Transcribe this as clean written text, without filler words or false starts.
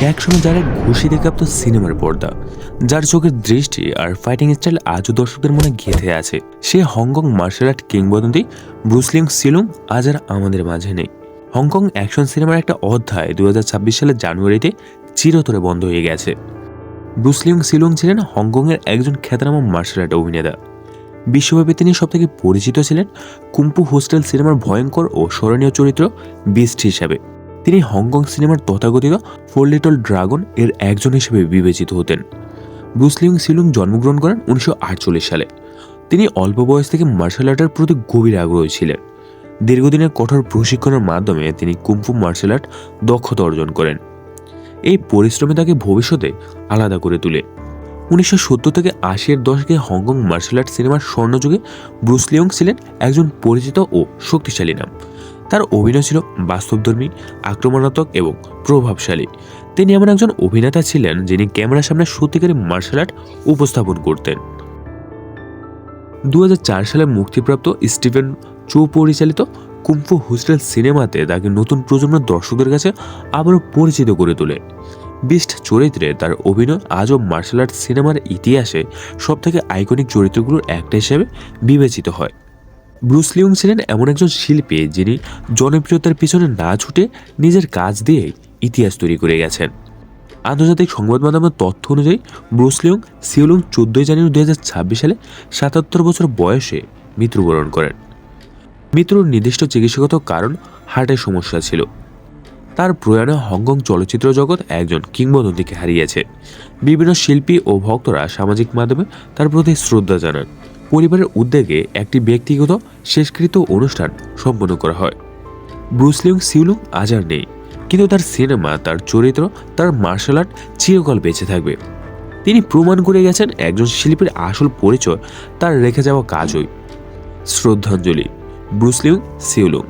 একসময় যারা ঘুষিতে কাঁপত সিনেমার পর্দা, যার চোখের দৃষ্টি আর ফাইটিং স্টাইল আজও দর্শকদের মনে গেঁথে আছে, সে হংকং মার্শাল আর্ট কিংবদন্তি ব্রুস লিং সিলুং আজ আর আমাদের মাঝে নেই। হংকং অ্যাকশন সিনেমার একটা অধ্যায় 2026 সালের জানুয়ারিতে চিরতরে বন্ধ হয়ে গেছে। ব্রুস লিং সিলুং ছিলেন হংকংয়ের একজন খ্যাতনামা মার্শাল আর্ট অভিনেতা। বিশ্বব্যাপী তিনি সবথেকে পরিচিত ছিলেন কুম্পু হোস্টেল সিনেমার ভয়ঙ্কর ও স্মরণীয় চরিত্র বিস্ট হিসাবে। তিনি হংকং সিনেমার তথাকথিত 4 লিটল ড্রাগন এর একজন হিসেবে বিবেচিত হতেন। ব্রুস লিং সিলুং জন্মগ্রহণ করেন 1948 সালে। তিনি অল্প বয়স থেকে মার্শাল আর্টের প্রতি গভীর আগ্রহী ছিলেন। দীর্ঘদিনের কঠোর প্রশিক্ষণের মাধ্যমে তিনি কুম্ফু মার্শাল আর্ট দক্ষতা অর্জন করেন। এই পরিশ্রমে তাকে ভবিষ্যতে আলাদা করে তোলে। 1970 থেকে 80-এর দশকে হংকং মার্শাল আর্ট সিনেমার স্বর্ণযুগে ব্রুস লিং ছিলেন একজন পরিচিত ও শক্তিশালী নাম। তার অভিনয় ছিল বাস্তবধর্মী, আক্রমণাত্মক এবং প্রভাবশালী। তিনি এমন একজন অভিনেতা ছিলেন যিনি ক্যামেরার সামনে সত্যিকারী মার্শাল আর্ট উপস্থাপন করতেন। 2004 সালে মুক্তিপ্রাপ্ত স্টিভেন চো পরিচালিত কুম্ফু হোস্টেল সিনেমাতে তাকে নতুন প্রজন্মের দর্শকদের কাছে আবারও পরিচিত করে তোলে। বিস্ট চরিত্রে তার অভিনয় আজও মার্শাল আর্ট সিনেমার ইতিহাসে সবথেকে আইকনিক চরিত্রগুলোর একটা হিসেবে বিবেচিত হয়। ব্রুস লিং ছিলেন এমন একজন শিল্পী যিনি জনপ্রিয়তার পিছনে না ছুটে নিজের কাজ দিয়ে ইতিহাস তৈরি করে গেছেন। আন্তর্জাতিক সংবাদ মাধ্যমের তথ্য অনুযায়ী ব্রুস লিং সিলুং 14 জানুয়ারি 2026 সালে 77 বছর বয়সে মৃত্যুবরণ করেন। মৃত্যুর নির্দিষ্ট চিকিৎসাগত কারণ হার্টের সমস্যা ছিল। তার প্রয়াণে হংকং চলচ্চিত্র জগৎ একজন কিংবদন্তিকে হারিয়েছে। বিভিন্ন শিল্পী ও ভক্তরা সামাজিক মাধ্যমে তার প্রতি শ্রদ্ধা জানান। পরিবারের উদ্যোগে একটি ব্যক্তিগত শেষকৃত অনুষ্ঠান সম্পন্ন করা হয়। ব্রুস লিং সিলুং আজ আর নেই, কিন্তু তার সিনেমা, তার চরিত্র, তার মার্শাল আর্ট চিরকাল বেঁচে থাকবে। তিনি প্রমাণ করে গেছেন একজন শিল্পীর আসল পরিচয় তার রেখে যাওয়া কাজই। শ্রদ্ধাঞ্জলি, ব্রুস লিং সিলুং।